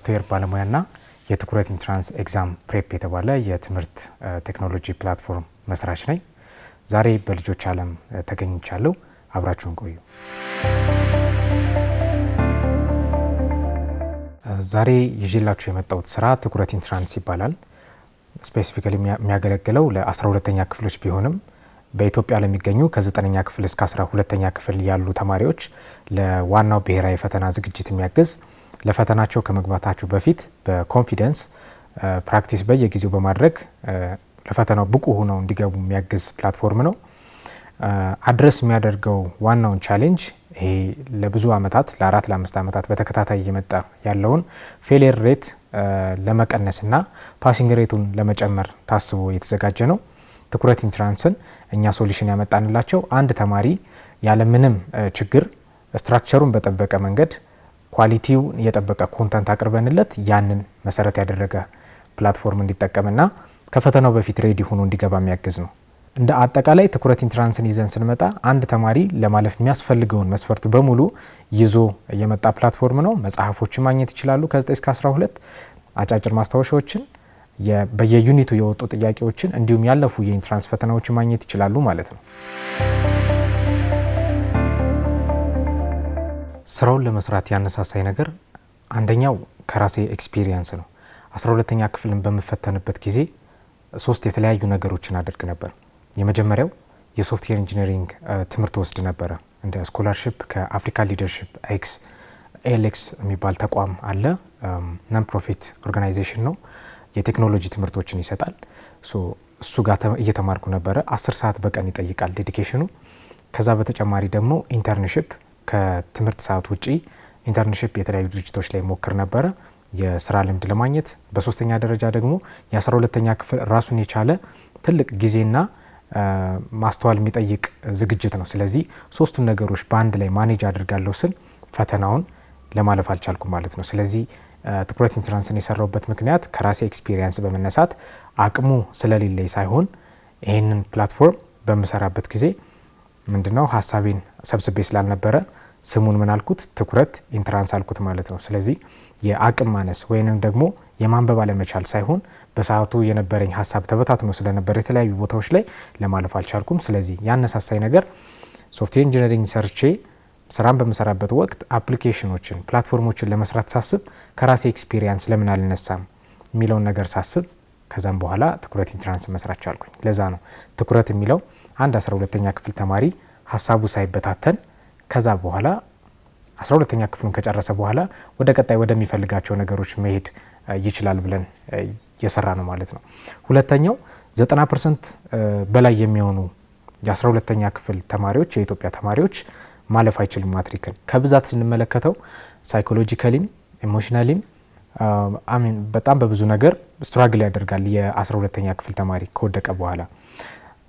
የሶፍትዌር ባለሙያና የትኩረት ኢንትራንስ ኤግዛም ፕሬፕ የተባለ የትምህርት ቴክኖሎጂ ፕላትፎርም መስራች ነኝ። ዛሬ በልጆች ዓለም ተገኝቻለሁ። አብራችሁን ቆዩ። ዛሬ ይዤላችሁ የመጣሁት ስራ ትኩረት ኢንትራንስ ይባላል። ስፔሲፊካሊ የሚያገለግለው ለ12ኛ ክፍሎች ቢሆንም በኢትዮጵያ ለሚገኙ ከ9ኛ ክፍል እስከ 12ኛ ክፍል ያሉ ተማሪዎች ለዋናው ብሔራዊ ፈተና ዝግጅት የሚያግዝ ለፈተናቸው ከመግባታቸው በፊት በኮንፊደንስ ፕራክቲስ በየጊዜው በማድረግ ለፈተናው ብቁ ሆነው እንዲገቡ የሚያግዝ ፕላትፎርም ነው። አድረስ የሚያደርገው ዋናውን ቻሌንጅ ይሄ ለብዙ አመታት ለ4-5 አመታት በተከታታይ እየመጣ ያለውን ፌሊየር ሬት ለመቀነስና ፓሲንግ ሬቱን ለመጨመር ታስቦ የተዘጋጀ ነው። ትኩረት ኢንትራንስን እኛ ሶሉሽን ያመጣንላቸው አንድ ተማሪ ያለምንም ችግር ስትራክቸሩን በጠበቀ መንገድ ኳሊቲው የጠበቀ ኮንተንት አቅርበንለት ያንን መሰረት ያደረገ ፕላትፎርም እንዲጠቀምና ከፈተናው በፊት ሬዲ ሆኖ እንዲገባ የሚያግዝ ነው። እንደ አጠቃላይ ትኩረት ኢንትራንስን ይዘን ስንመጣ አንድ ተማሪ ለማለፍ የሚያስፈልገውን መስፈርት በሙሉ ይዞ የመጣ ፕላትፎርም ነው። መጽሐፎችን ማግኘት ይችላሉ። ከ9 እስከ 12 አጫጭር ማስታወሻዎችን፣ በየዩኒቱ የወጡ ጥያቄዎችን እንዲሁም ያለፉ የኢንትራንስ ፈተናዎችን ማግኘት ይችላሉ ማለት ነው። ስራውን ለመስራት ያነሳሳይ ነገር አንደኛው ከራሴ ኤክስፒሪየንስ ነው። 12ኛ ክፍልን በመፈተንበት ጊዜ 3 የተለያዩ ነገሮችን አድርግ ነበር። የመጀመሪያው የሶፍትዌር ኢንጂነሪንግ ትምህርት ወስድ ነበረ። እንደ ስኮላርሺፕ ከአፍሪካ ሊደርሺፕ ኤሌክስ የሚባል ተቋም አለ። ነን ፕሮፊት ኦርጋናይዜሽን ነው። የቴክኖሎጂ ትምህርቶችን ይሰጣል። እሱ ጋር እየተማርኩ ነበረ። 10 ሰዓት በቀን ይጠይቃል ዴዲኬሽኑ። ከዛ በተጨማሪ ደግሞ ኢንተርንሺፕ ከትምህርት ሰዓት ውጪ ኢንተርንሺፕ የተለያዩ ድርጅቶች ላይ ሞክር ነበረ የስራ ልምድ ለማግኘት። በሶስተኛ ደረጃ ደግሞ የ12ኛ ክፍል ራሱን የቻለ ትልቅ ጊዜና ማስተዋል የሚጠይቅ ዝግጅት ነው። ስለዚህ ሶስቱን ነገሮች በአንድ ላይ ማኔጅ አድርጋለሁ ስል ፈተናውን ለማለፍ አልቻልኩም ማለት ነው። ስለዚህ ትኩረት ኢንትራንስን የሰራውበት ምክንያት ከራሴ ኤክስፒሪየንስ በመነሳት አቅሙ ስለሌለኝ ሳይሆን ይህንን ፕላትፎርም በምሰራበት ጊዜ ምንድነው ሀሳቤን ሰብስቤ ስላልነበረ ስሙን ምን አልኩት? ትኩረት ኢንትራንስ አልኩት ማለት ነው። ስለዚህ የአቅም ማነስ ወይንም ደግሞ የማንበብ አለመቻል ሳይሆን በሰዓቱ የነበረኝ ሀሳብ ተበታትኖ ስለነበረ የተለያዩ ቦታዎች ላይ ለማለፍ አልቻልኩም። ስለዚህ ያነሳሳይ ነገር ሶፍትዌር ኢንጂነሪንግ ሰርቼ ስራን በምሰራበት ወቅት አፕሊኬሽኖችን ፕላትፎርሞችን ለመስራት ሳስብ ከራሴ ኤክስፒሪየንስ ለምን አልነሳም የሚለውን ነገር ሳስብ ከዛም በኋላ ትኩረት ኢንትራንስ መስራት ቻልኩኝ። ለዛ ነው ትኩረት የሚለው አንድ 12ኛ ክፍል ተማሪ ሀሳቡ ሳይበታተን ከዛ በኋላ 12ኛ ክፍሉን ከጨረሰ በኋላ ወደ ቀጣይ ወደሚፈልጋቸው ነገሮች መሄድ ይችላል ብለን የሰራ ነው ማለት ነው። ሁለተኛው 90% በላይ የሚሆኑ የ12ኛ ክፍል ተማሪዎች የኢትዮጵያ ተማሪዎች ማለፍ አይችልም ማትሪክን። ከብዛት ስንመለከተው ሳይኮሎጂካሊም ኢሞሽናሊም በጣም በብዙ ነገር ስትራግል ያደርጋል የ12ኛ ክፍል ተማሪ ከወደቀ በኋላ።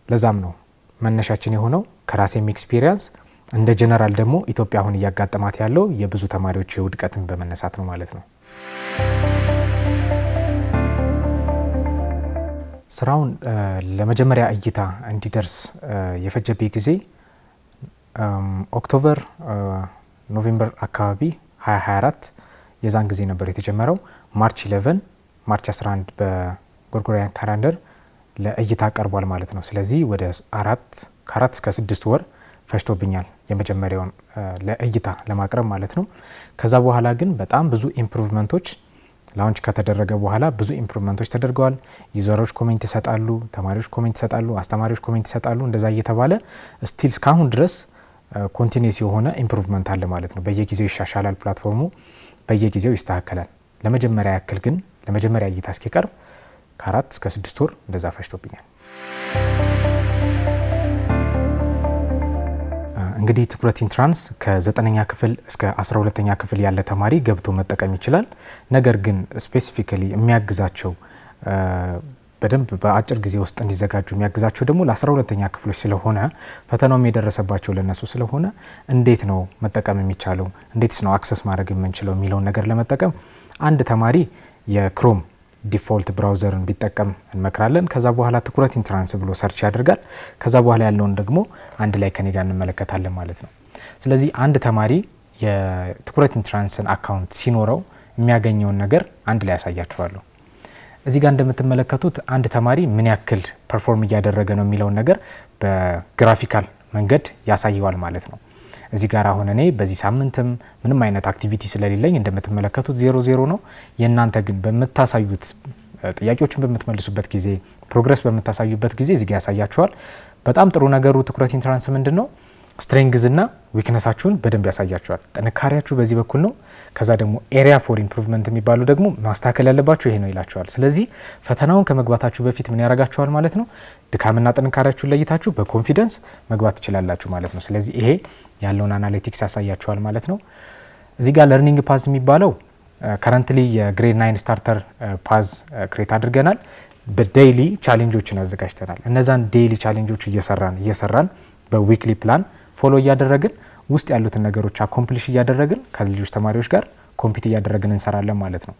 ለዛም ነው መነሻችን የሆነው ከራሴም ኤክስፒሪየንስ እንደ ጀነራል ደግሞ ኢትዮጵያ አሁን እያጋጠማት ያለው የብዙ ተማሪዎች የውድቀትን በመነሳት ነው ማለት ነው። ስራውን ለመጀመሪያ እይታ እንዲደርስ የፈጀብኝ ጊዜ ኦክቶበር ኖቬምበር አካባቢ 2024 የዛን ጊዜ ነበር የተጀመረው። ማርች 11 በጎርጎሪያን ካላንደር ለእይታ ቀርቧል ማለት ነው። ስለዚህ ወደ 4 እስከ 6 ወር ፈጅቶብኛል የመጀመሪያውን ለእይታ ለማቅረብ ማለት ነው። ከዛ በኋላ ግን በጣም ብዙ ኢምፕሩቭመንቶች ላውንች ከተደረገ በኋላ ብዙ ኢምፕሩቭመንቶች ተደርገዋል። ዩዘሮች ኮሜንት ይሰጣሉ፣ ተማሪዎች ኮሜንት ይሰጣሉ፣ አስተማሪዎች ኮሜንት ይሰጣሉ። እንደዛ እየተባለ ስቲል እስካሁን ድረስ ኮንቲኒስ የሆነ ኢምፕሩቭመንት አለ ማለት ነው። በየጊዜው ይሻሻላል ፕላትፎርሙ፣ በየጊዜው ይስተካከላል። ለመጀመሪያ ያክል ግን ለመጀመሪያ እይታ እስኪቀርብ ከ4 እስከ 6 ወር እንደዛ ፈጅቶብኛል። እንግዲህ ትኩረት ኢንትራንስ ከ9ኛ ክፍል እስከ 12ኛ ክፍል ያለ ተማሪ ገብቶ መጠቀም ይችላል። ነገር ግን ስፔሲፊካሊ የሚያግዛቸው በደንብ በአጭር ጊዜ ውስጥ እንዲዘጋጁ የሚያግዛቸው ደግሞ ለ12ኛ ክፍሎች ስለሆነ ፈተናውም የደረሰባቸው ለነሱ ስለሆነ እንዴት ነው መጠቀም የሚቻለው፣ እንዴትስ ነው አክሰስ ማድረግ የምንችለው የሚለውን ነገር ለመጠቀም አንድ ተማሪ የክሮም ዲፎልት ብራውዘርን ቢጠቀም እንመክራለን። ከዛ በኋላ ትኩረት ኢንትራንስ ብሎ ሰርች ያደርጋል። ከዛ በኋላ ያለውን ደግሞ አንድ ላይ ከኔ ጋር እንመለከታለን ማለት ነው። ስለዚህ አንድ ተማሪ የትኩረት ኢንትራንስን አካውንት ሲኖረው የሚያገኘውን ነገር አንድ ላይ ያሳያችኋለሁ። እዚህ ጋር እንደምትመለከቱት አንድ ተማሪ ምን ያክል ፐርፎርም እያደረገ ነው የሚለውን ነገር በግራፊካል መንገድ ያሳየዋል ማለት ነው። እዚህ ጋር አሁን እኔ በዚህ ሳምንትም ምንም አይነት አክቲቪቲ ስለሌለኝ እንደምትመለከቱት 0 ነው። የእናንተ ግን በምታሳዩት ጥያቄዎችን በምትመልሱበት ጊዜ ፕሮግረስ በምታሳዩበት ጊዜ እዚህ ጋር ያሳያችኋል። በጣም ጥሩ ነገሩ ትኩረት ኢንትራንስ ምንድነው ስትሬንግዝ እና ዊክነሳችሁን በደንብ ያሳያችኋል። ጥንካሬያችሁ በዚህ በኩል ነው። ከዛ ደግሞ ኤሪያ ፎር ኢምፕሩቭመንት የሚባሉ ደግሞ ማስተካከል ያለባችሁ ይሄ ነው ይላችኋል። ስለዚህ ፈተናውን ከመግባታችሁ በፊት ምን ያደርጋችኋል ማለት ነው ድካምና ጥንካሬያችሁን ለይታችሁ በኮንፊደንስ መግባት ትችላላችሁ ማለት ነው። ስለዚህ ይሄ ያለውን አናሊቲክስ ያሳያችኋል ማለት ነው። እዚህ ጋር ለርኒንግ ፓዝ የሚባለው ከረንትሊ የግሬድ 9 ስታርተር ፓዝ ክሬት አድርገናል። በዴይሊ ቻሌንጆችን አዘጋጅተናል። እነዛን ዴይሊ ቻሌንጆች እየሰራን በዊክሊ ፕላን ፎሎ እያደረግን ውስጥ ያሉትን ነገሮች አኮምፕሊሽ እያደረግን ከሌሎች ተማሪዎች ጋር ኮምፒት እያደረግን እንሰራለን ማለት ነው።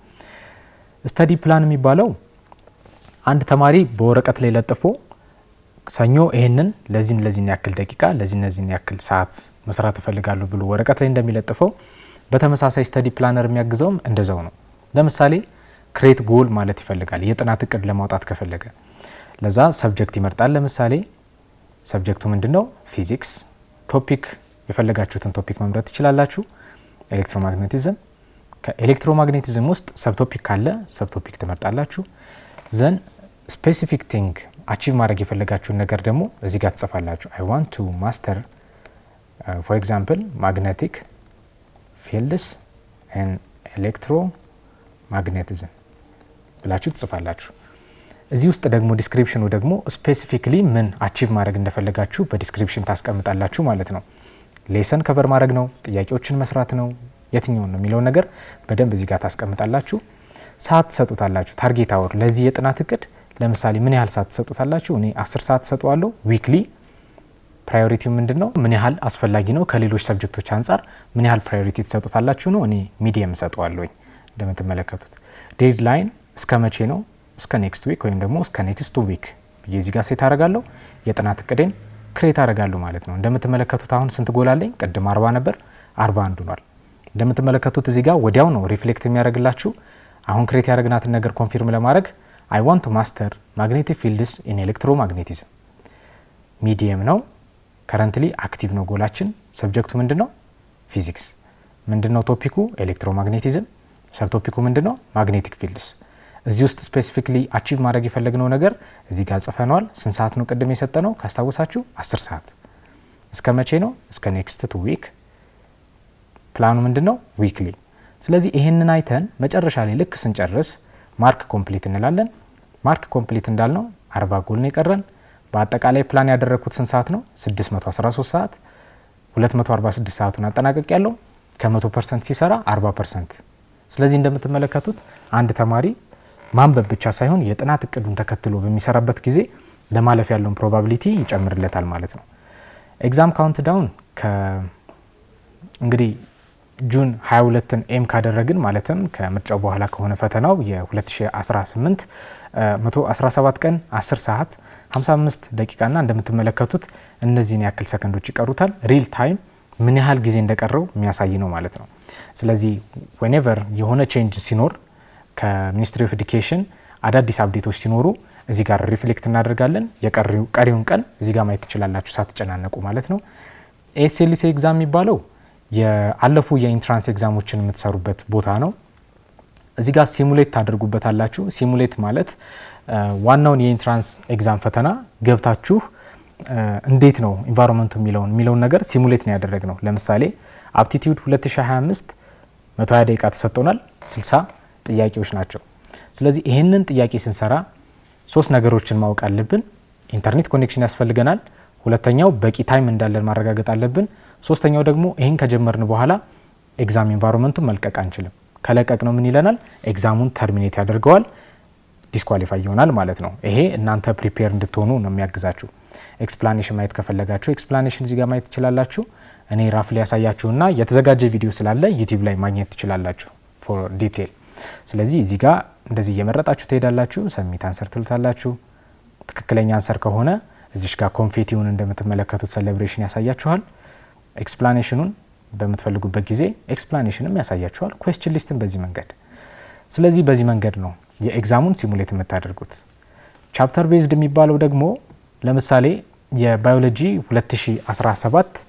ስተዲ ፕላን የሚባለው አንድ ተማሪ በወረቀት ላይ ለጥፎ ሰኞ ይሄንን ለዚህን ያክል ደቂቃ ለዚህን ያክል ሰዓት መስራት እፈልጋለሁ ብሎ ወረቀት ላይ እንደሚለጥፈው በተመሳሳይ ስተዲ ፕላነር የሚያግዘውም እንደዛው ነው። ለምሳሌ ክሬት ጎል ማለት ይፈልጋል። የጥናት እቅድ ለማውጣት ከፈለገ ለዛ ሰብጀክት ይመርጣል። ለምሳሌ ሰብጀክቱ ምንድነው ፊዚክስ ቶፒክ የፈለጋችሁትን ቶፒክ መምረጥ ትችላላችሁ። ኤሌክትሮማግኔቲዝም ከኤሌክትሮማግኔቲዝም ውስጥ ሰብቶፒክ ካለ ሰብቶፒክ ትመርጣላችሁ። ዘን ስፔሲፊክ ቲንግ አቺቭ ማድረግ የፈለጋችሁን ነገር ደግሞ እዚህ ጋር ትጽፋላችሁ። አይ ዋንት ቱ ማስተር ፎር ኤግዛምፕል ማግኔቲክ ፊልድስ ኤንድ ኤሌክትሮማግኔቲዝም ብላችሁ ትጽፋላችሁ። እዚህ ውስጥ ደግሞ ዲስክሪፕሽኑ ደግሞ ስፔሲፊክሊ ምን አቺቭ ማድረግ እንደፈለጋችሁ በዲስክሪፕሽን ታስቀምጣላችሁ ማለት ነው። ሌሰን ከቨር ማድረግ ነው፣ ጥያቄዎችን መስራት ነው፣ የትኛውን ነው የሚለውን ነገር በደንብ እዚህ ጋር ታስቀምጣላችሁ። ሰዓት ትሰጡታላችሁ። ታርጌት አወር ለዚህ የጥናት እቅድ ለምሳሌ ምን ያህል ሰዓት ትሰጡታላችሁ? እኔ 10 ሰዓት ሰጠዋለሁ። ዊክሊ ፕራዮሪቲው ምንድነው? ምን ያህል አስፈላጊ ነው? ከሌሎች ሰብጀክቶች አንጻር ምን ያህል ፕራዮሪቲ ትሰጡታላችሁ ነው። እኔ ሚዲየም ሰጠዋለሁኝ። እንደምትመለከቱት ዴድላይን እስከ መቼ ነው? እስከ ኔክስት ዊክ ወይም ደግሞ እስከ ኔክስት ዊክ ብዬ እዚህ ጋር ሴት አደርጋለሁ። የጥናት እቅዴን ክሬት አደርጋለሁ ማለት ነው። እንደምትመለከቱት አሁን ስንት ጎል አለኝ? ቅድም 40 ነበር፣ 41 ሆኗል። እንደምትመለከቱት እዚህ ጋር ወዲያው ነው ሪፍሌክት የሚያደርግላችሁ። አሁን ክሬት ያደረግናትን ነገር ኮንፊርም ለማድረግ አይ ዋንት ቱ ማስተር ማግኔቲክ ፊልድስ ኢን ኤሌክትሮማግኔቲዝም ሚዲየም ነው። ከረንትሊ አክቲቭ ነው ጎላችን። ሰብጀክቱ ምንድነው? ፊዚክስ። ምንድነው ቶፒኩ? ኤሌክትሮማግኔቲዝም። ሰብ ቶፒኩ ምንድነው? ማግኔቲክ ፊልድስ። እዚህ ውስጥ ስፔሲፊክሊ አቺቭ ማድረግ የፈለግነው ነገር እዚህ ጋር ጽፈናል። ስንት ሰዓት ነው ቅድም የሰጠነው ካስታወሳችሁ? 10 ሰዓት። እስከ መቼ ነው? እስከ ኔክስት ቱ ዊክ። ፕላኑ ምንድነው? ዊክሊ። ስለዚህ ይሄንን አይተን መጨረሻ ላይ ልክ ስንጨርስ ማርክ ኮምፕሊት እንላለን። ማርክ ኮምፕሊት እንዳልነው 40 ጎል ነው የቀረን። በአጠቃላይ ፕላን ያደረኩት ስንት ሰዓት ነው? 613 ሰዓት። 246 ሰዓቱን አጠናቀቅ ያለው ከ100% ሲሰራ 40%። ስለዚህ እንደምትመለከቱት አንድ ተማሪ ማንበብ ብቻ ሳይሆን የጥናት እቅዱን ተከትሎ በሚሰራበት ጊዜ ለማለፍ ያለውን ፕሮባቢሊቲ ይጨምርለታል ማለት ነው። ኤግዛም ካውንት ዳውን እንግዲህ ጁን 22ን ኤም ካደረግን ማለትም ከምርጫው በኋላ ከሆነ ፈተናው የ2018 117 ቀን 10 ሰዓት 55 ደቂቃና እንደምትመለከቱት እነዚህን ያክል ሰከንዶች ይቀሩታል። ሪል ታይም ምን ያህል ጊዜ እንደቀረው የሚያሳይ ነው ማለት ነው። ስለዚህ ዌኔቨር የሆነ ቼንጅ ሲኖር ከሚኒስትሪ ኦፍ ኤዱኬሽን አዳዲስ አፕዴቶች ሲኖሩ እዚህ ጋር ሪፍሌክት እናደርጋለን። ቀሪውን ቀን እዚህ ጋር ማየት ትችላላችሁ ሳትጨናነቁ ማለት ነው። ኤስኤልሲ ኤግዛም የሚባለው የአለፉ የኢንትራንስ ኤግዛሞችን የምትሰሩበት ቦታ ነው። እዚህ ጋር ሲሙሌት ታደርጉበታላችሁ። ሲሙሌት ማለት ዋናውን የኢንትራንስ ኤግዛም ፈተና ገብታችሁ እንዴት ነው ኢንቫይሮንመንቱ የሚለውን ነገር ሲሙሌት ነው ያደረግነው። ለምሳሌ አፕቲቲዩድ 2025 120 ደቂቃ ተሰጥቶናል። 60 ጥያቄዎች ናቸው። ስለዚህ ይሄንን ጥያቄ ስንሰራ 3 ነገሮችን ማወቅ አለብን። ኢንተርኔት ኮኔክሽን ያስፈልገናል። ሁለተኛው በቂ ታይም እንዳለን ማረጋገጥ አለብን። ሶስተኛው ደግሞ ይሄን ከጀመርን በኋላ ኤግዛም ኢንቫይሮንመንቱን መልቀቅ አንችልም። ከለቀቅ ነው ምን ይለናል? ኤግዛሙን ተርሚኔት ያደርገዋል፣ ዲስኳሊፋይ ይሆናል ማለት ነው። ይሄ እናንተ ፕሪፔር እንድትሆኑ ነው የሚያግዛችሁ። ኤክስፕላኔሽን ማየት ከፈለጋችሁ ኤክስፕላኔሽን እዚህ ጋር ማየት ትችላላችሁ። እኔ ራፍሊ ያሳያችሁና የተዘጋጀ ቪዲዮ ስላለ ዩቲዩብ ላይ ማግኘት ትችላላችሁ ፎር ዲቴል። ስለዚህ እዚህ ጋር እንደዚህ እየመረጣችሁ ትሄዳላችሁ። ሰሚት አንሰር ትሉታላችሁ። ትክክለኛ አንሰር ከሆነ እዚሽ ጋር ኮንፌቲውን እንደምትመለከቱት ሴሌብሬሽን ያሳያችኋል። ኤክስፕላኔሽኑን በምትፈልጉበት ጊዜ ኤክስፕላኔሽንም ያሳያችኋል። ኩዌስችን ሊስትን በዚህ መንገድ ስለዚህ በዚህ መንገድ ነው የኤግዛሙን ሲሙሌት የምታደርጉት። ቻፕተር ቤዝድ የሚባለው ደግሞ ለምሳሌ የባዮሎጂ 2017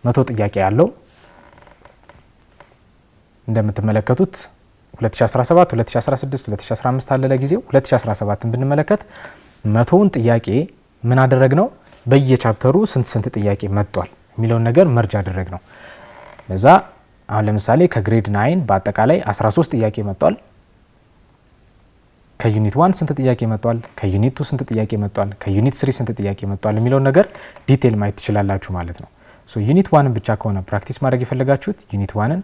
100 ጥያቄ ያለው እንደምትመለከቱት 2017 2016 2015 አለ። ለጊዜው 2017ን ብንመለከት 100ውን ጥያቄ ምን አደረግ ነው በየቻፕተሩ ስንት ጥያቄ መጥቷል የሚለውን ነገር መርጅ አደረግ ነው። ለዛ አሁን ለምሳሌ ከግሬድ 9 በአጠቃላይ 13 ጥያቄ መጥቷል። ከዩኒት 1 ስንት ጥያቄ መጥቷል፣ ከዩኒት 2 ስንት ጥያቄ መጥቷል፣ ከዩኒት 3 ስንት ጥያቄ መጥቷል የሚለውን ነገር ዲቴል ማየት ትችላላችሁ ማለት ነው። ሶ ዩኒት 1ን ብቻ ከሆነ ፕራክቲስ ማድረግ የፈለጋችሁት ዩኒት 1ን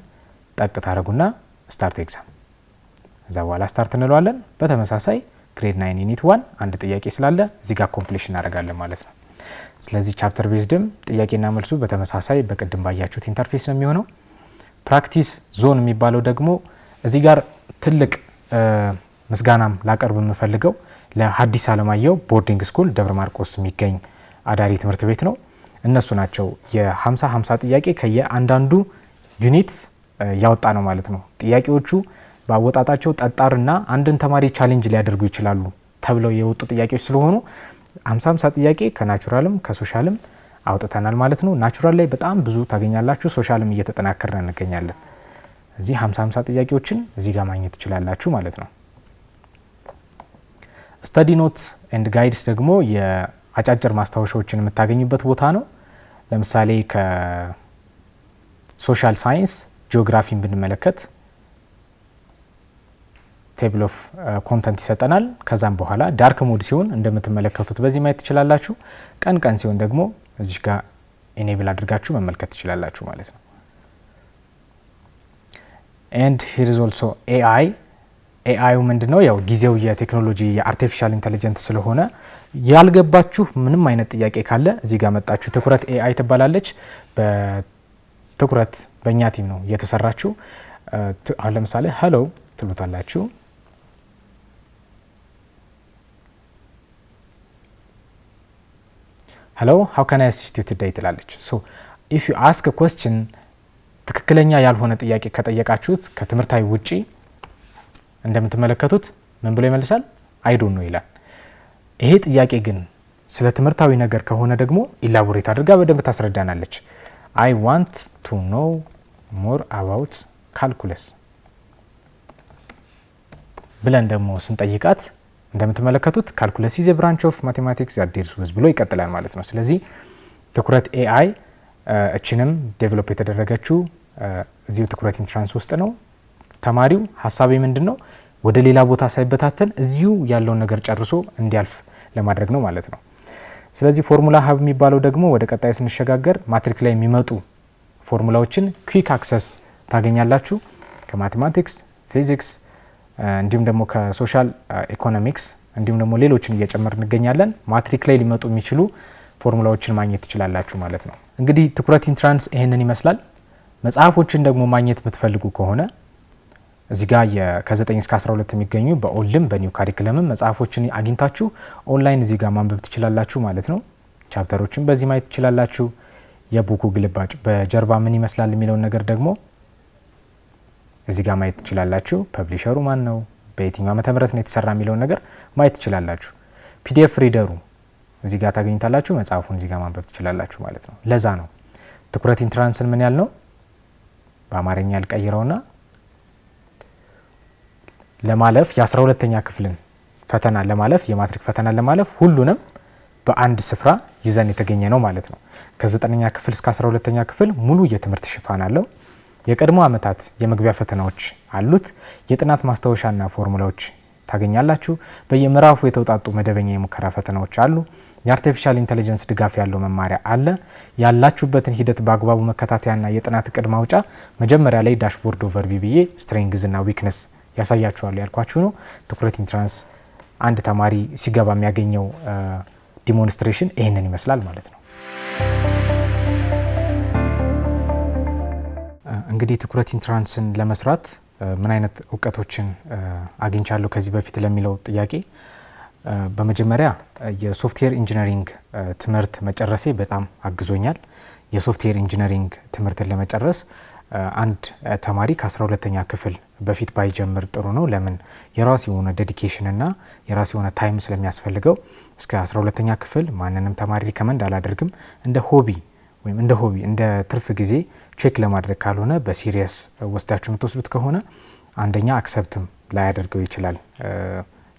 ጠቅ ታደርጉና ስታርት ኤግዛም እዛ በኋላ ስታርት እንለዋለን። በተመሳሳይ ግሬድ 9 ዩኒት 1 አንድ ጥያቄ ስላለ እዚህ ጋር ኮምፕሊሽን እናደርጋለን ማለት ነው። ስለዚህ ቻፕተር ቤዝድም ጥያቄና መልሱ በተመሳሳይ በቅድም ባያችሁት ኢንተርፌስ ነው የሚሆነው። ፕራክቲስ ዞን የሚባለው ደግሞ እዚህ ጋር ትልቅ ምስጋናም ላቀርብ የምፈልገው ለሐዲስ ዓለማየሁ ቦርዲንግ ስኩል ደብረ ማርቆስ የሚገኝ አዳሪ ትምህርት ቤት ነው። እነሱ ናቸው የ50 ጥያቄ ከየአንዳንዱ ዩኒት ያወጣ ነው ማለት ነው። ጥያቄዎቹ ባወጣጣቸው ጠጣርና አንድን ተማሪ ቻሌንጅ ሊያደርጉ ይችላሉ ተብለው የወጡ ጥያቄዎች ስለሆኑ 50 ጥያቄ ከናቹራልም ከሶሻልም አውጥተናል ማለት ነው። ናቹራል ላይ በጣም ብዙ ታገኛላችሁ፣ ሶሻልም እየተጠናከርን እንገኛለን። እዚህ 50 ጥያቄዎችን እዚህ ጋር ማግኘት ትችላላችሁ ማለት ነው። ስተዲ ኖት ኤንድ ጋይድስ ደግሞ የአጫጭር ማስታወሻዎችን የምታገኙበት ቦታ ነው። ለምሳሌ ከሶሻል ሳይንስ ጂኦግራፊን ብንመለከት ቴብል ኦፍ ኮንተንት ይሰጠናል። ከዛም በኋላ ዳርክ ሞድ ሲሆን እንደምትመለከቱት በዚህ ማየት ትችላላችሁ። ቀን ሲሆን ደግሞ እዚህ ጋር ኢኔብል አድርጋችሁ መመልከት ትችላላችሁ ማለት ነው። ኤንድ ሂር ኢዝ ኦልሶ ኤአይ። ኤአዩ ምንድነው? ያው ጊዜው የቴክኖሎጂ የአርቲፊሻል ኢንተለጀንስ ስለሆነ ያልገባችሁ ምንም አይነት ጥያቄ ካለ እዚህ ጋር መጣችሁ። ትኩረት ኤአይ ትባላለች። በትኩረት በእኛ ቲም ነው የተሰራችው። አሁን ለምሳሌ ሄሎ ትሉታላችሁ። ሄሎ ሃው ካን አይ አሲስት ዩ ቱዴይ ትላለች። ሶ ኢፍ ዩ አስክ አ ኩዌስችን ትክክለኛ ያልሆነ ጥያቄ ከጠየቃችሁት ከትምህርታዊ ውጪ እንደምትመለከቱት ምን ብሎ ይመልሳል? አይ ዶንት ኖ ይላል። ይሄ ጥያቄ ግን ስለ ትምህርታዊ ነገር ከሆነ ደግሞ ኢላቦሬት አድርጋ በደንብ ታስረዳናለች። አይ ዋንት ቱ ኖ ሞር አባውት ካልኩለስ ብለን ደግሞ ስንጠይቃት እንደምትመለከቱት ካልኩለስ ኢዝ ኤ ብራንች ኦፍ ማቴማቲክስ ዛት ዲልስ ዊዝ ብሎ ይቀጥላል ማለት ነው። ስለዚህ ትኩረት ኤአይ እችንም ዴቨሎፕ የተደረገችው እዚሁ ትኩረት ኢንትራንስ ውስጥ ነው። ተማሪው ሀሳቤ ምንድነው ወደ ሌላ ቦታ ሳይበታተን እዚሁ ያለውን ነገር ጨርሶ እንዲያልፍ ለማድረግ ነው ማለት ነው። ስለዚህ ፎርሙላ ሀብ የሚባለው ደግሞ ወደ ቀጣይ ስንሸጋገር ማትሪክ ላይ የሚመጡ ፎርሙላዎችን ኩዊክ አክሰስ ታገኛላችሁ። ከማቴማቲክስ፣ ፊዚክስ እንዲሁም ደግሞ ከሶሻል ኢኮኖሚክስ እንዲሁም ደግሞ ሌሎችን እየጨመር እንገኛለን። ማትሪክ ላይ ሊመጡ የሚችሉ ፎርሙላዎችን ማግኘት ትችላላችሁ ማለት ነው። እንግዲህ ትኩረት ኢንትራንስ ይሄንን ይመስላል። መጽሐፎችን ደግሞ ማግኘት የምትፈልጉ ከሆነ እዚህ ጋር ከ9 እስከ 12 የሚገኙ በኦልድም በኒው ካሪኩለምም መጽሐፎችን አግኝታችሁ ኦንላይን እዚህ ጋር ማንበብ ትችላላችሁ ማለት ነው። ቻፕተሮችን በዚህ ማየት ትችላላችሁ። የቡኩ ግልባጭ በጀርባ ምን ይመስላል የሚለውን ነገር ደግሞ እዚህ ጋር ማየት ትችላላችሁ። ፐብሊሸሩ ማን ነው፣ በየትኛው ዓመተ ምህረት ነው የተሰራ የሚለውን ነገር ማየት ትችላላችሁ። ፒዲኤፍ ሪደሩ እዚህ ጋር ታገኙታላችሁ። መጽሐፉን እዚህ ጋር ማንበብ ትችላላችሁ ማለት ነው። ለዛ ነው ትኩረት ኢንትራንስን ምን ያል ነው በአማርኛ ያልቀይረውና ለማለፍ የ12ኛ ክፍልን ፈተና ለማለፍ የማትሪክ ፈተና ለማለፍ ሁሉንም በአንድ ስፍራ ይዘን የተገኘ ነው ማለት ነው። ከ9ኛ ክፍል እስከ 12ኛ ክፍል ሙሉ የትምህርት ሽፋን አለው። የቀድሞ ዓመታት የመግቢያ ፈተናዎች አሉት። የጥናት ማስታወሻና ፎርሙላዎች ታገኛላችሁ። በየምዕራፉ የተውጣጡ መደበኛ የሙከራ ፈተናዎች አሉ። የአርቲፊሻል ኢንተለጀንስ ድጋፍ ያለው መማሪያ አለ። ያላችሁበትን ሂደት በአግባቡ መከታተያና የጥናት እቅድ ማውጫ መጀመሪያ ላይ ዳሽቦርድ ኦቨርቪው ብዬ ስትሬንግዝ እና ዊክነስ ያሳያችኋል ያልኳችሁ ነው። ትኩረት ኢንትራንስ አንድ ተማሪ ሲገባ የሚያገኘው ዲሞንስትሬሽን ይህንን ይመስላል ማለት ነው። እንግዲህ ትኩረት ኢንትራንስን ለመስራት ምን አይነት እውቀቶችን አግኝቻለሁ ከዚህ በፊት ለሚለው ጥያቄ በመጀመሪያ የሶፍትዌር ኢንጂነሪንግ ትምህርት መጨረሴ በጣም አግዞኛል። የሶፍትዌር ኢንጂነሪንግ ትምህርትን ለመጨረስ አንድ ተማሪ ከ12ኛ ክፍል በፊት ባይጀምር ጥሩ ነው። ለምን የራሱ የሆነ ዴዲኬሽን እና የራሱ የሆነ ታይም ስለሚያስፈልገው እስከ 12ኛ ክፍል ማንንም ተማሪ ሪከመንድ አላደርግም። እንደ ሆቢ ወይም እንደ ትርፍ ጊዜ ቼክ ለማድረግ ካልሆነ በሲሪየስ ወስዳችሁ የምትወስዱት ከሆነ አንደኛ አክሰፕትም ላያደርገው ይችላል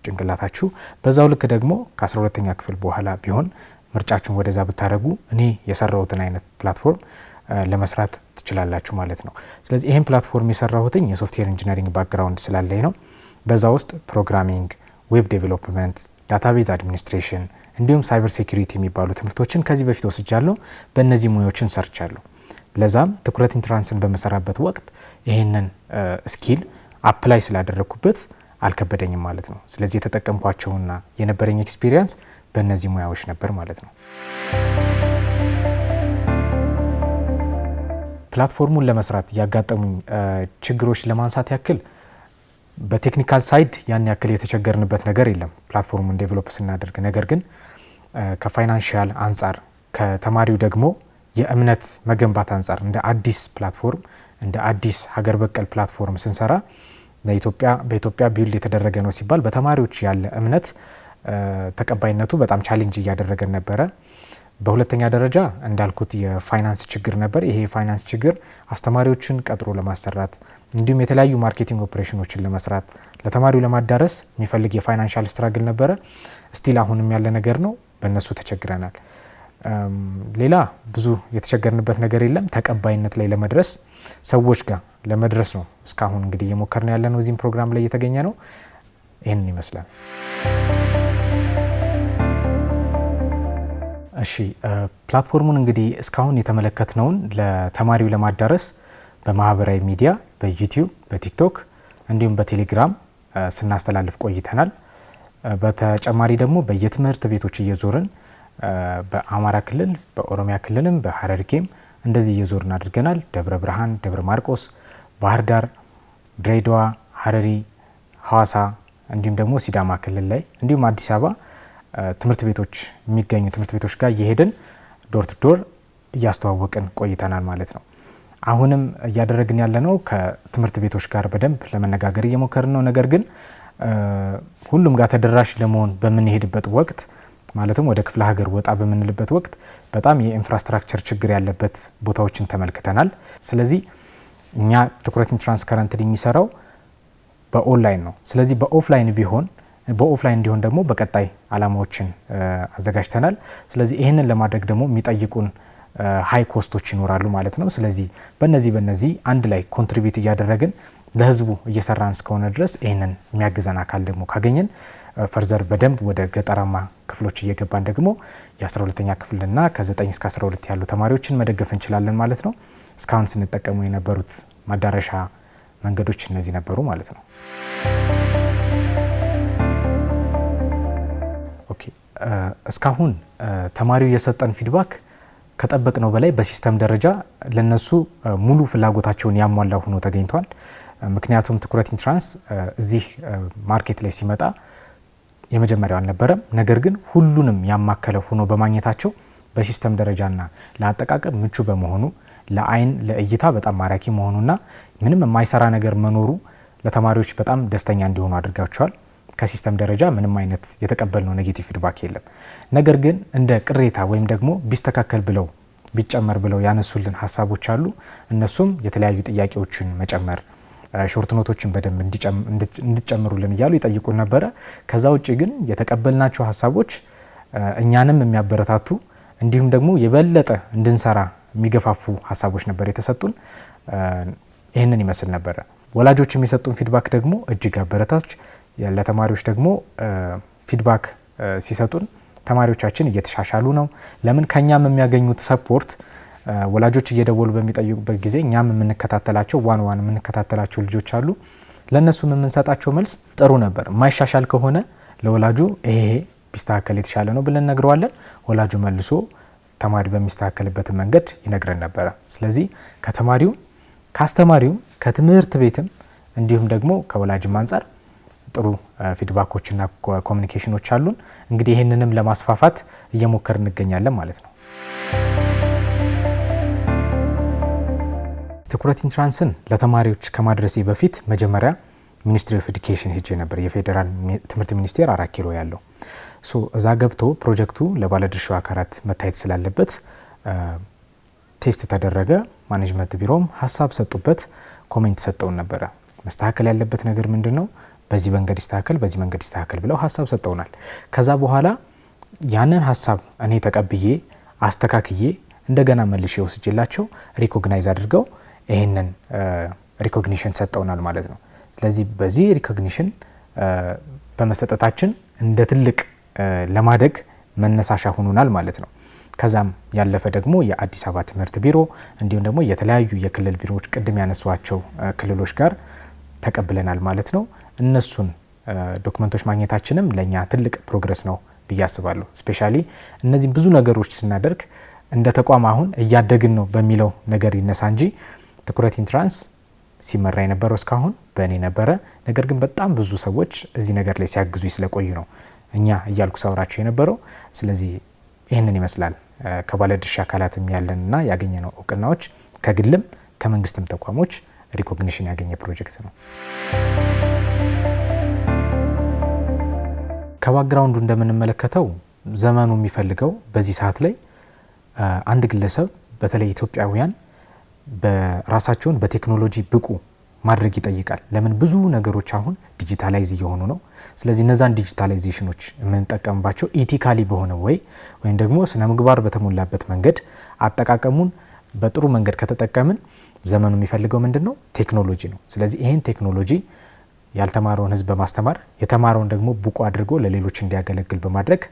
ጭንቅላታችሁ። በዛው ልክ ደግሞ ከ12ኛ ክፍል በኋላ ቢሆን ምርጫችሁን ወደዛ ብታደርጉ እኔ የሰራሁትን አይነት ፕላትፎርም ለመስራት ትችላላችሁ ማለት ነው። ስለዚህ ይሄን ፕላትፎርም የሰራሁትኝ የሶፍትዌር ኢንጂነሪንግ ባክግራውንድ ስላለኝ ነው። በዛ ውስጥ ፕሮግራሚንግ፣ ዌብ ዴቨሎፕመንት፣ ዳታቤዝ አድሚኒስትሬሽን እንዲሁም ሳይበር ሴኩሪቲ የሚባሉ ትምህርቶችን ከዚህ በፊት ወስጃለሁ። በእነዚህ ሙያዎችን ሰርቻለሁ። ለዛም ትኩረት ኢንትራንስን በመሰራበት ወቅት ይሄንን ስኪል አፕላይ ስላደረግኩበት አልከበደኝም ማለት ነው። ስለዚህ የተጠቀምኳቸውና የነበረኝ ኤክስፒሪየንስ በእነዚህ ሙያዎች ነበር ማለት ነው። ፕላትፎርሙን ለመስራት ያጋጠሙኝ ችግሮች ለማንሳት ያክል በቴክኒካል ሳይድ ያን ያክል የተቸገርንበት ነገር የለም ፕላትፎርሙን ዴቨሎፕ ስናደርግ። ነገር ግን ከፋይናንሻል አንጻር ከተማሪው ደግሞ የእምነት መገንባት አንጻር እንደ አዲስ ፕላትፎርም እንደ አዲስ ሀገር በቀል ፕላትፎርም ስንሰራ በኢትዮጵያ ቢልድ የተደረገ ነው ሲባል በተማሪዎች ያለ እምነት ተቀባይነቱ በጣም ቻሌንጅ እያደረገን ነበረ። በሁለተኛ ደረጃ እንዳልኩት የፋይናንስ ችግር ነበር። ይሄ የፋይናንስ ችግር አስተማሪዎችን ቀጥሮ ለማሰራት እንዲሁም የተለያዩ ማርኬቲንግ ኦፕሬሽኖችን ለመስራት ለተማሪው ለማዳረስ የሚፈልግ የፋይናንሻል ስትራግል ነበረ። ስቲል አሁንም ያለ ነገር ነው። በእነሱ ተቸግረናል። ሌላ ብዙ የተቸገርንበት ነገር የለም። ተቀባይነት ላይ ለመድረስ ሰዎች ጋር ለመድረስ ነው እስካሁን እንግዲህ እየሞከርን ያለ ነው። እዚህም ፕሮግራም ላይ እየተገኘ ነው። ይህንን ይመስላል። እሺ ፕላትፎርሙን እንግዲህ እስካሁን የተመለከትነውን ለተማሪው ለማዳረስ በማህበራዊ ሚዲያ በዩቲዩብ፣ በቲክቶክ እንዲሁም በቴሌግራም ስናስተላልፍ ቆይተናል። በተጨማሪ ደግሞ በየትምህርት ቤቶች እየዞርን በአማራ ክልል፣ በኦሮሚያ ክልልም በሐረርጌም እንደዚህ እየዞርን አድርገናል። ደብረ ብርሃን፣ ደብረ ማርቆስ፣ ባህር ዳር፣ ድሬዳዋ፣ ሐረሪ፣ ሐዋሳ እንዲሁም ደግሞ ሲዳማ ክልል ላይ እንዲሁም አዲስ አበባ ትምህርት ቤቶች የሚገኙ ትምህርት ቤቶች ጋር እየሄድን ዶር ቱ ዶር እያስተዋወቅን ቆይተናል ማለት ነው። አሁንም እያደረግን ያለነው ከትምህርት ቤቶች ጋር በደንብ ለመነጋገር እየሞከርን ነው። ነገር ግን ሁሉም ጋር ተደራሽ ለመሆን በምንሄድበት ወቅት ማለትም ወደ ክፍለ ሀገር ወጣ በምንልበት ወቅት በጣም የኢንፍራስትራክቸር ችግር ያለበት ቦታዎችን ተመልክተናል። ስለዚህ እኛ ትኩረት ኢንትራንስ ከረንትሊ የሚሰራው በኦንላይን ነው። ስለዚህ በኦፍላይን እንዲሆን ደግሞ በቀጣይ አላማዎችን አዘጋጅተናል። ስለዚህ ይህንን ለማድረግ ደግሞ የሚጠይቁን ሃይ ኮስቶች ይኖራሉ ማለት ነው። ስለዚህ በነዚህ አንድ ላይ ኮንትሪቢዩት እያደረግን ለህዝቡ እየሰራን እስከሆነ ድረስ ይህንን የሚያግዘን አካል ደግሞ ካገኘን ፈርዘር በደንብ ወደ ገጠራማ ክፍሎች እየገባን ደግሞ የ12ኛ ክፍልና ከ9 እስከ 12 ያሉ ተማሪዎችን መደገፍ እንችላለን ማለት ነው። እስካሁን ስንጠቀሙ የነበሩት ማዳረሻ መንገዶች እነዚህ ነበሩ ማለት ነው። ኦኬ እስካሁን ተማሪው የሰጠን ፊድባክ ከጠበቅነው በላይ በሲስተም ደረጃ ለነሱ ሙሉ ፍላጎታቸውን ያሟላ ሆኖ ተገኝቷል። ምክንያቱም ትኩረት ኢንትራንስ እዚህ ማርኬት ላይ ሲመጣ የመጀመሪያው አልነበረም። ነገር ግን ሁሉንም ያማከለ ሆኖ በማግኘታቸው በሲስተም ደረጃና ለአጠቃቀም ምቹ በመሆኑ ለአይን ለእይታ በጣም ማራኪ መሆኑና ምንም የማይሰራ ነገር መኖሩ ለተማሪዎች በጣም ደስተኛ እንዲሆኑ አድርጋቸዋል። ከሲስተም ደረጃ ምንም አይነት የተቀበልነው ኔጌቲቭ ፊድባክ የለም። ነገር ግን እንደ ቅሬታ ወይም ደግሞ ቢስተካከል ብለው ቢጨመር ብለው ያነሱልን ሀሳቦች አሉ። እነሱም የተለያዩ ጥያቄዎችን መጨመር፣ ሾርት ኖቶችን በደንብ እንድጨምሩልን እያሉ ይጠይቁን ነበረ። ከዛ ውጭ ግን የተቀበልናቸው ሀሳቦች እኛንም የሚያበረታቱ እንዲሁም ደግሞ የበለጠ እንድንሰራ የሚገፋፉ ሀሳቦች ነበር የተሰጡን። ይህንን ይመስል ነበረ። ወላጆች የሚሰጡን ፊድባክ ደግሞ እጅግ አበረታች፣ ለተማሪዎች ደግሞ ፊድባክ ሲሰጡን ተማሪዎቻችን እየተሻሻሉ ነው። ለምን ከኛም የሚያገኙት ሰፖርት ወላጆች እየደወሉ በሚጠይቁበት ጊዜ እኛም የምንከታተላቸው ዋን የምንከታተላቸው ልጆች አሉ። ለነሱም የምንሰጣቸው መልስ ጥሩ ነበር። የማይሻሻል ከሆነ ለወላጁ ይሄ ቢስተካከል የተሻለ ነው ብለን ነግረዋለን። ወላጁ መልሶ ተማሪ በሚስተካከልበት መንገድ ይነግረን ነበረ። ስለዚህ ከተማሪው ከአስተማሪው ከትምህርት ቤትም እንዲሁም ደግሞ ከወላጅም አንጻር ጥሩ ፊድባኮችና ኮሚኒኬሽኖች አሉን። እንግዲህ ይህንንም ለማስፋፋት እየሞከርን እንገኛለን ማለት ነው። ትኩረት ኢንትራንስን ለተማሪዎች ከማድረሴ በፊት መጀመሪያ ሚኒስትሪ ኦፍ ኤዱኬሽን ሄጄ ነበር። የፌዴራል ትምህርት ሚኒስቴር 4 ኪሎ ያለው እዛ ገብቶ ፕሮጀክቱ ለባለድርሻ አካላት መታየት ስላለበት ቴስት ተደረገ። ማኔጅመንት ቢሮም ሀሳብ ሰጡበት፣ ኮሜንት ሰጠውን ነበረ። መስተካከል ያለበት ነገር ምንድነው፣ በዚህ መንገድ ይስተካከል፣ በዚህ መንገድ ይስተካከል ብለው ሀሳብ ሰጠውናል። ከዛ በኋላ ያንን ሀሳብ እኔ ተቀብዬ አስተካክዬ እንደገና መልሼ ወስጄላቸው ሪኮግናይዝ አድርገው ይሄንን ሪኮግኒሽን ሰጠውናል ማለት ነው። ስለዚህ በዚህ ሪኮግኒሽን በመሰጠታችን እንደ ትልቅ ለማደግ መነሳሻ ሆኖናል ማለት ነው። ከዛም ያለፈ ደግሞ የአዲስ አበባ ትምህርት ቢሮ እንዲሁም ደግሞ የተለያዩ የክልል ቢሮዎች ቅድም ያነሷቸው ክልሎች ጋር ተቀብለናል ማለት ነው። እነሱን ዶክመንቶች ማግኘታችንም ለኛ ትልቅ ፕሮግረስ ነው ብዬ አስባለሁ። ስፔሻሊ እነዚህ ብዙ ነገሮች ስናደርግ እንደ ተቋም አሁን እያደግን ነው በሚለው ነገር ይነሳ እንጂ ትኩረት ኢንትራንስ ሲመራ የነበረው እስካሁን በእኔ ነበረ። ነገር ግን በጣም ብዙ ሰዎች እዚህ ነገር ላይ ሲያግዙ ስለቆዩ ነው እኛ እያልኩ ሳውራቸው የነበረው። ስለዚህ ይህንን ይመስላል ከባለድርሻ አካላትም ያለንና ያገኘነው እውቅናዎች ከግልም ከመንግስትም ተቋሞች ሪኮግኒሽን ያገኘ ፕሮጀክት ነው። ከባክግራውንዱ እንደምንመለከተው ዘመኑ የሚፈልገው በዚህ ሰዓት ላይ አንድ ግለሰብ በተለይ ኢትዮጵያውያን በራሳቸውን በቴክኖሎጂ ብቁ ማድረግ ይጠይቃል። ለምን ብዙ ነገሮች አሁን ዲጂታላይዝ እየሆኑ ነው። ስለዚህ እነዛን ዲጂታላይዜሽኖች የምንጠቀምባቸው ኢቲካሊ በሆነ ወይም ደግሞ ስነ ምግባር በተሞላበት መንገድ አጠቃቀሙን በጥሩ መንገድ ከተጠቀምን ዘመኑ የሚፈልገው ምንድነው? ቴክኖሎጂ ነው። ስለዚህ ይሄን ቴክኖሎጂ ያልተማረውን ህዝብ በማስተማር የተማረውን ደግሞ ብቁ አድርጎ ለሌሎች እንዲያገለግል በማድረግ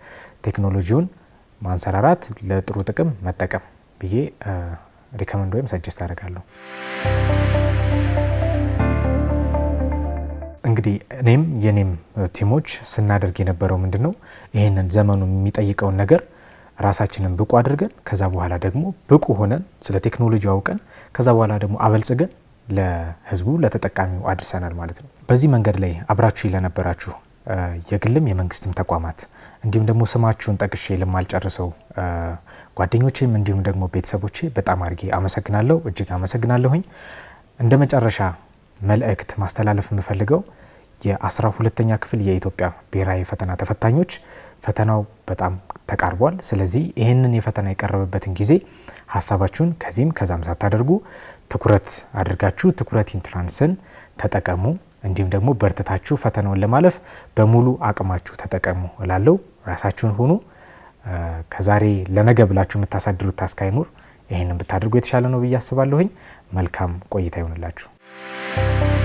ቴክኖሎጂውን ማንሰራራት፣ ለጥሩ ጥቅም መጠቀም ብዬ ሪከመንድ ወይም ሰጀስት አደርጋለሁ። እንግዲህ እኔም የኔም ቲሞች ስናደርግ የነበረው ምንድነው ይሄንን ዘመኑ የሚጠይቀውን ነገር ራሳችንን ብቁ አድርገን ከዛ በኋላ ደግሞ ብቁ ሆነን ስለ ቴክኖሎጂ አውቀን ከዛ በኋላ ደግሞ አበልጽገን ለህዝቡ ለተጠቃሚው አድርሰናል ማለት ነው። በዚህ መንገድ ላይ አብራችሁ ለነበራችሁ የግልም የመንግስትም ተቋማት እንዲሁም ደግሞ ስማችሁን ጠቅሼ ለማልጨርሰው ጓደኞቼም እንዲሁም ደግሞ ቤተሰቦቼ በጣም አድርጌ አመሰግናለሁ። እጅግ አመሰግናለሁኝ። እንደ መጨረሻ መልእክት ማስተላለፍ የምፈልገው የ12ኛ ክፍል የኢትዮጵያ ብሔራዊ ፈተና ተፈታኞች ፈተናው በጣም ተቃርቧል። ስለዚህ ይህንን የፈተና የቀረበበትን ጊዜ ሀሳባችሁን ከዚህም ከዛም ሳታደርጉ ትኩረት አድርጋችሁ ትኩረት ኢንትራንስን ተጠቀሙ። እንዲሁም ደግሞ በርትታችሁ ፈተናውን ለማለፍ በሙሉ አቅማችሁ ተጠቀሙ እላለሁ። ራሳችሁን ሁኑ። ከዛሬ ለነገ ብላችሁ የምታሳድሩት ታስክ አይኑር። ይሄንን ብታደርጉ የተሻለ ነው ብዬ አስባለሁኝ። መልካም ቆይታ ይሁንላችሁ።